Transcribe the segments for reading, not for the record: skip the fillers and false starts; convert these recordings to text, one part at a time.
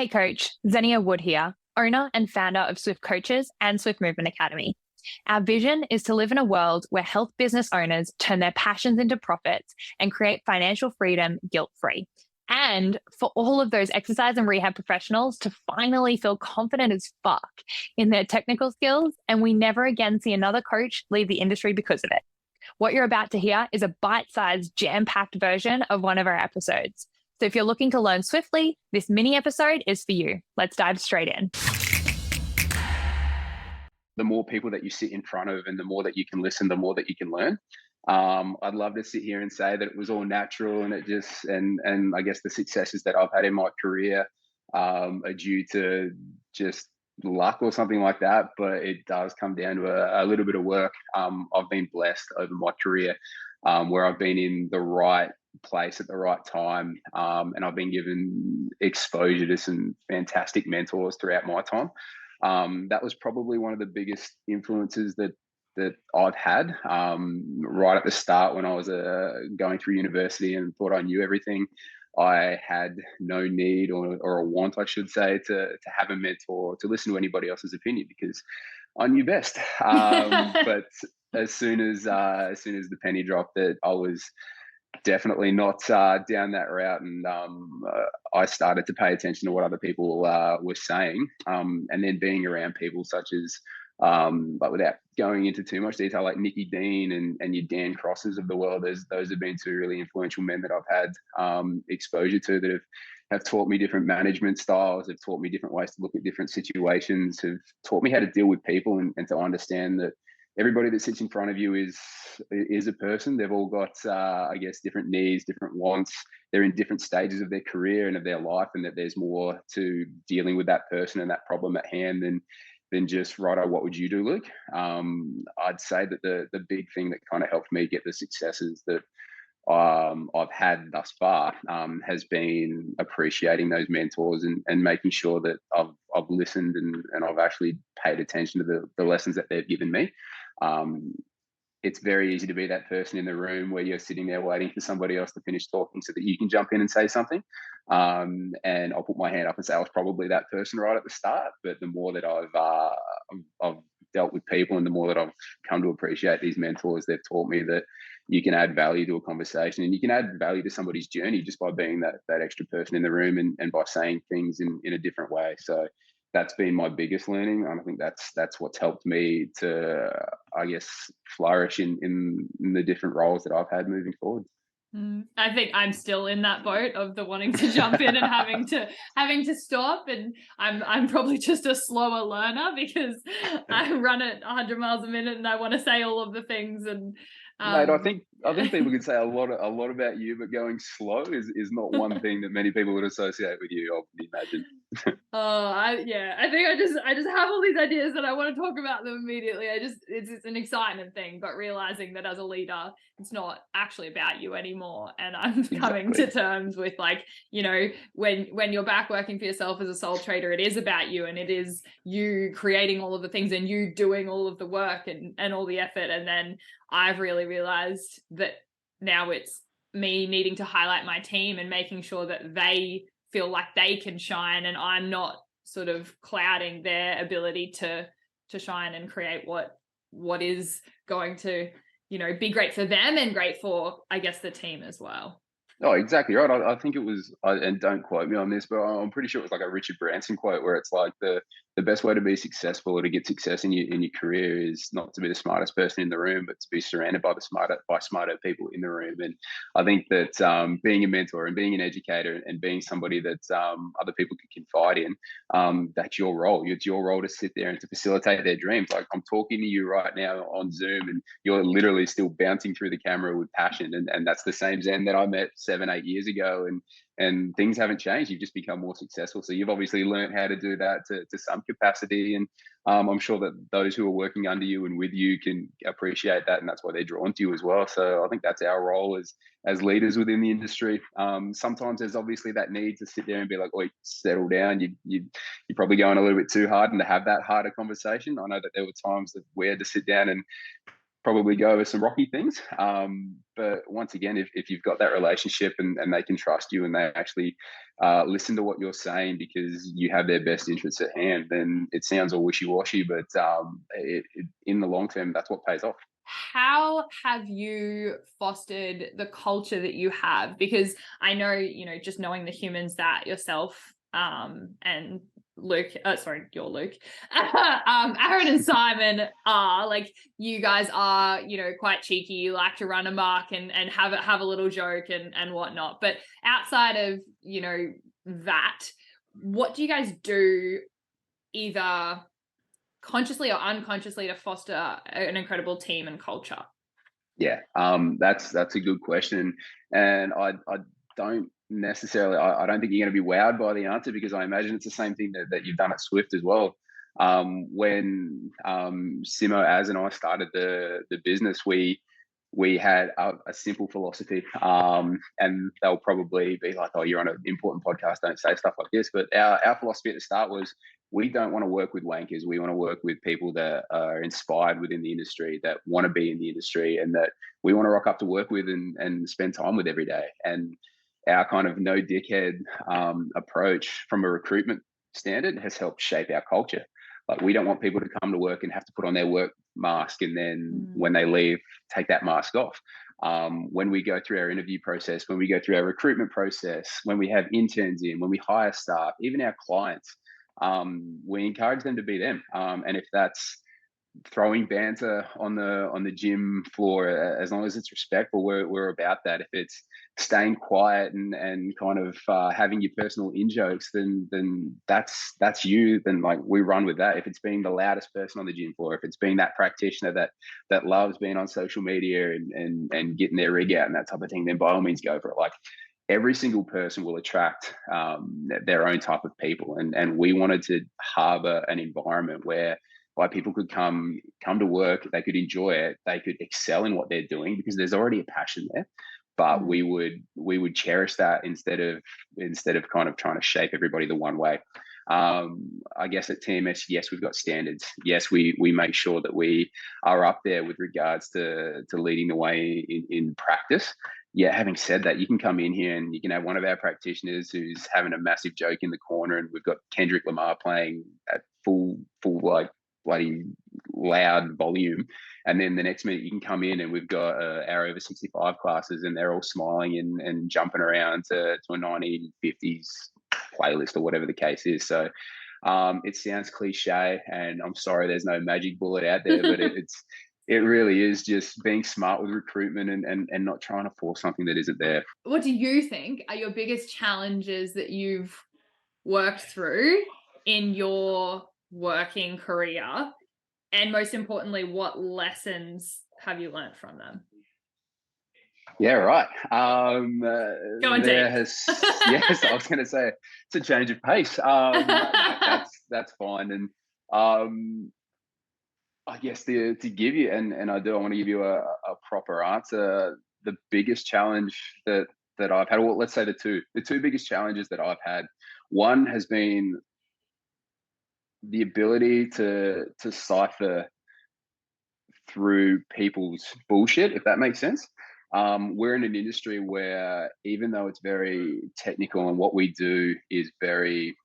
Hey coach, Xenia Wood here, owner and founder of Swift Coaches and Swift Movement Academy. Our vision is to live in a world where health business owners turn their passions into profits and create financial freedom guilt-free. And for all of those exercise and rehab professionals to finally feel confident as fuck in their technical skills, and we never again see another coach leave the industry because of it. What you're about to hear is a bite-sized, jam-packed version of one of our episodes. So if you're looking to learn swiftly, this mini episode is for you. Let's dive straight in. The more people that you sit in front of and the more that you can listen, the more that you can learn. I'd love to sit here and say that it was all natural and and I guess the successes that I've had in my career are due to just luck or something like that, but it does come down to a little bit of work. I've been blessed over my career where I've been in the right place at the right time, and I've been given exposure to some fantastic mentors throughout my time. That was probably one of the biggest influences that I've had right at the start when I was going through university and thought I knew everything. I had no need or a want, I should say, to have a mentor, to listen to anybody else's opinion because I knew best. But as soon as the penny dropped, that I was definitely not down that route, and I started to pay attention to what other people were saying, and then being around people such as, but without going into too much detail, like Nicky Dean and your Dan Crosses of the world. Those have been two really influential men that I've had exposure to, that have taught me different management styles, have taught me different ways to look at different situations, have taught me how to deal with people and to understand that everybody that sits in front of you is a person. They've all got, I guess, different needs, different wants. They're in different stages of their career and of their life, and that there's more to dealing with that person and that problem at hand than just, righto, what would you do, Luke? I'd say that the big thing that kind of helped me get the successes that I've had thus far has been appreciating those mentors and making sure that I've listened and I've actually paid attention to the lessons that they've given me. It's very easy to be that person in the room where you're sitting there waiting for somebody else to finish talking so that you can jump in and say something. And I'll put my hand up and say I was probably that person right at the start. But the more that I've dealt with people and the more that I've come to appreciate these mentors, they've taught me that you can add value to a conversation and you can add value to somebody's journey just by being that extra person in the room and by saying things in a different way. So that's been my biggest learning. And I think that's what's helped me to, I guess, flourish in the different roles that I've had moving forward. I think I'm still in that boat of the wanting to jump in and having to stop, and I'm probably just a slower learner because I run at 100 miles a minute and I want to say all of the things. And Mate, I think people could say a lot about you, but going slow is not one thing that many people would associate with you, I would imagine. I think I just have all these ideas and I want to talk about them immediately. It's an excitement thing, but realizing that as a leader, it's not actually about you anymore. And I'm coming to terms with, like, you know, when you're back working for yourself as a sole trader, it is about you, and it is you creating all of the things and you doing all of the work and all the effort. And then I've really realized that now it's me needing to highlight my team and making sure that they feel like they can shine, and I'm not sort of clouding their ability to shine and create what is going to, you know, be great for them and great for, I guess, the team as well. Oh, exactly right. I think it was, and don't quote me on this, but I'm pretty sure it was like a Richard Branson quote where it's like the best way to be successful or to get success in your career is not to be the smartest person in the room, but to be surrounded by smarter people in the room. And I think that being a mentor and being an educator and being somebody that other people can confide in, that's your role. It's your role to sit there and to facilitate their dreams. Like, I'm talking to you right now on Zoom, and you're literally still bouncing through the camera with passion. And that's the same Zen that I met 7-8 years ago, and things haven't changed. You've just become more successful. So you've obviously learned how to do that to some capacity, and I'm sure that those who are working under you and with you can appreciate that, and that's why they're drawn to you as well. So I think that's our role as leaders within the industry. Sometimes there's obviously that need to sit there and be like, "Oh, settle down. You're probably going a little bit too hard," and to have that harder conversation. I know that there were times that we had to sit down and probably go over some rocky things. But once again, if you've got that relationship and they can trust you and they actually listen to what you're saying because you have their best interests at hand, then it sounds all wishy-washy, but in the long term, that's what pays off. How have you fostered the culture that you have? Because I know, just knowing the humans that yourself and Luke, you're Luke, Aaron and Simon are, like, you guys are, quite cheeky. You like to run amok and have a little joke and whatnot. But outside of, that, what do you guys do either consciously or unconsciously to foster an incredible team and culture? Yeah, that's a good question, and I don't necessarily. I don't think you're going to be wowed by the answer because I imagine it's the same thing that you've done at Swift as well. When Simo, Az, and I started the business, we had a simple philosophy, and they'll probably be like, "Oh, you're on an important podcast, don't say stuff like this." But our philosophy at the start was, we don't want to work with wankers. We want to work with people that are inspired within the industry, that want to be in the industry, and that we want to rock up to work with and spend time with every day. And our kind of no dickhead approach from a recruitment standard has helped shape our culture. Like, we don't want people to come to work and have to put on their work mask and then when they leave, take that mask off. When we go through our interview process, when we go through our recruitment process, when we have interns in, when we hire staff, even our clients, we encourage them to be them. And if that's throwing banter on the gym floor, as long as it's respectful, we're about that. If it's staying quiet and kind of having your personal in jokes, then that's you. Then, like, we run with that. If it's being the loudest person on the gym floor, if it's being that practitioner that loves being on social media and getting their rig out and that type of thing, then by all means go for it. Like, every single person will attract their own type of people, and we wanted to harbor an environment where people could come to work, they could enjoy it, they could excel in what they're doing because there's already a passion there. But we would cherish that instead of kind of trying to shape everybody the one way. I guess at TMS, yes, we've got standards. Yes, we make sure that we are up there with regards to leading the way in practice. Yeah, having said that, you can come in here and you can have one of our practitioners who's having a massive joke in the corner, and we've got Kendrick Lamar playing at full like bloody loud volume, and then the next minute you can come in and we've got our over 65 classes and they're all smiling and jumping around to a 1950s playlist or whatever the case is. So it sounds cliche, and I'm sorry there's no magic bullet out there, but it really is just being smart with recruitment and not trying to force something that isn't there. What do you think are your biggest challenges that you've worked through in your working career, and most importantly, what lessons have you learned from them? Yeah, right. Go on, yes, I was going to say it's a change of pace. That's fine, and I guess to give you, and I want to give you a proper answer. The biggest challenge that I've had, well, let's say the two biggest challenges that I've had. One has been the ability to cipher through people's bullshit, if that makes sense. We're in an industry where, even though it's very technical and what we do is very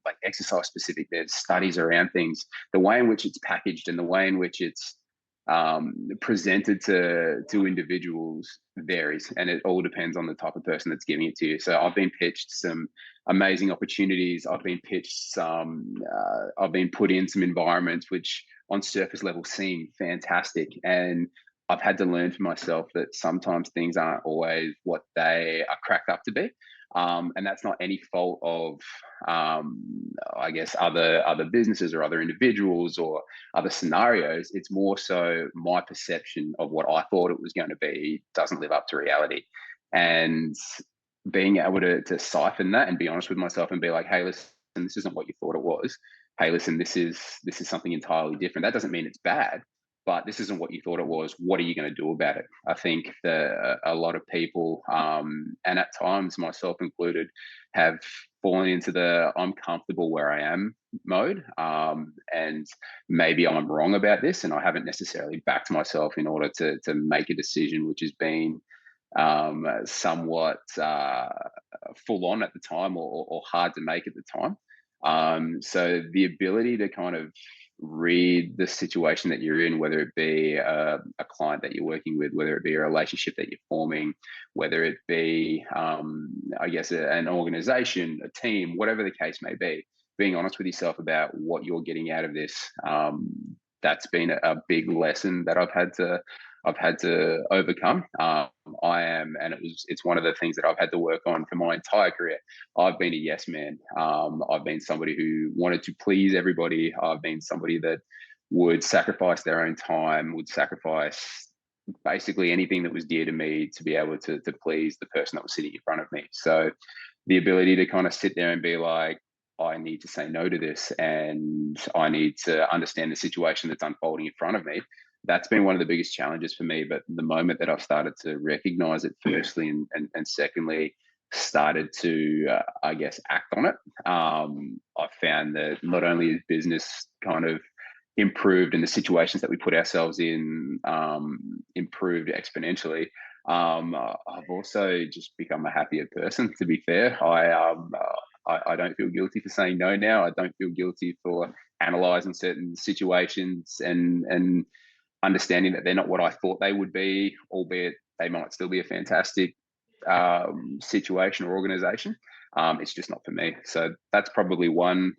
like exercise specific, there's studies around things, the way in which it's packaged and the way in which it's presented to individuals varies, and it all depends on the type of person that's giving it to you. So I've been pitched some amazing opportunities. I've been pitched some. I've been put in some environments which, on surface level, seem fantastic, and I've had to learn for myself that sometimes things aren't always what they are cracked up to be. And that's not any fault of, I guess, other businesses or other individuals or other scenarios. It's more so my perception of what I thought it was going to be doesn't live up to reality. And being able to siphon that and be honest with myself and be like, hey, listen, this isn't what you thought it was. Hey, listen, this is something entirely different. That doesn't mean it's bad. but this isn't what you thought it was. What are you going to do about it? I think that a lot of people, and at times myself included, have fallen into the I'm comfortable where I am mode. And maybe I'm wrong about this, and I haven't necessarily backed myself in order to make a decision, which has been somewhat full on at the time, or hard to make at the time. So the ability to kind of read the situation that you're in, whether it be a client that you're working with, whether it be a relationship that you're forming, whether it be, I guess, an organization, a team, whatever the case may be, being honest with yourself about what you're getting out of this. That's been a big lesson that I've had to overcome. And it's one of the things that I've had to work on for my entire career. I've been a yes man. I've been somebody who wanted to please everybody. I've been somebody that would sacrifice their own time, would sacrifice basically anything that was dear to me to be able to please the person that was sitting in front of me. So the ability to kind of sit there and be like, I need to say no to this, and I need to understand the situation that's unfolding in front of me. That's been one of the biggest challenges for me. But the moment that I've started to recognize it, firstly, and secondly, started to, I guess, act on it, I've found that not only is business kind of improved and the situations that we put ourselves in improved exponentially, I've also just become a happier person, to be fair. I don't feel guilty for saying no now. I don't feel guilty for analyzing certain situations and understanding that they're not what I thought they would be, albeit they might still be a fantastic situation or organization. It's just not for me. So that's probably one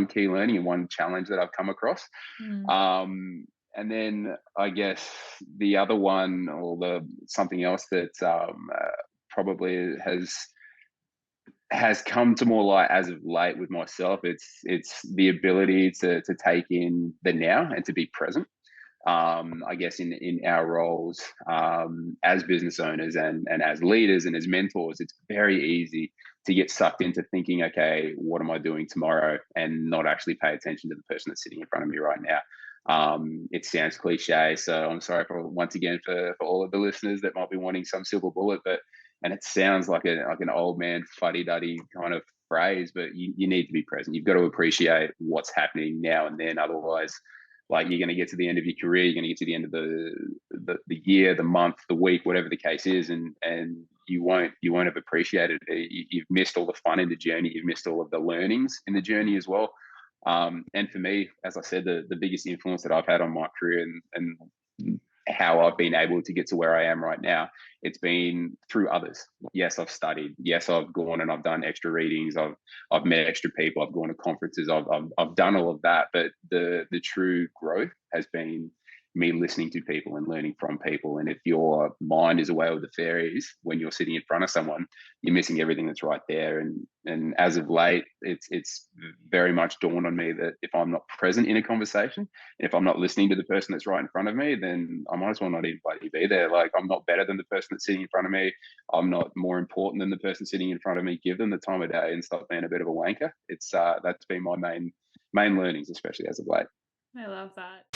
key learning and one challenge that I've come across. And then I guess the other one, or something else that probably has come to more light as of late with myself, it's the ability to take in the now and to be present. I guess in our roles as business owners and as leaders and as mentors, it's very easy to get sucked into thinking, okay, what am I doing tomorrow, and not actually pay attention to the person that's sitting in front of me right now. It sounds cliche, so I'm sorry once again for all of the listeners that might be wanting some silver bullet, and it sounds like an old man fuddy-duddy kind of phrase, but you need to be present. You've got to appreciate what's happening now and then. Otherwise, like, you're going to get to the end of your career, you're going to get to the end of the year, the month, the week, whatever the case is, and you won't have appreciated it. You've missed all the fun in the journey. You've missed all of the learnings in the journey as well. And for me, as I said, the biggest influence that I've had on my career and how I've been able to get to where I am right now, it's been through others. Yes, I've studied. Yes, I've gone and I've done extra readings. I've met extra people. I've gone to conferences. I've done all of that. But the true growth has been me listening to people and learning from people. And if your mind is away with the fairies when you're sitting in front of someone, you're missing everything that's right there. And as of late, it's very much dawned on me that if I'm not present in a conversation, if I'm not listening to the person that's right in front of me, then I might as well not even bloody be there. Like, I'm not better than the person that's sitting in front of me. I'm not more important than the person sitting in front of me. Give them the time of day and stop being a bit of a wanker. It's that's been my main learnings, especially as of late. I love that.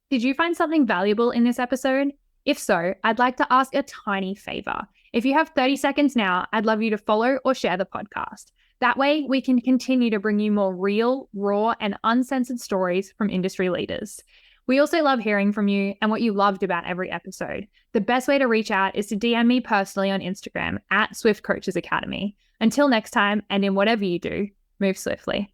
Did you find something valuable in this episode? If so, I'd like to ask a tiny favor. If you have 30 seconds now, I'd love you to follow or share the podcast. That way, we can continue to bring you more real, raw, and uncensored stories from industry leaders. We also love hearing from you and what you loved about every episode. The best way to reach out is to DM me personally on Instagram @SwiftCoachesAcademy. Until next time, and in whatever you do, move swiftly.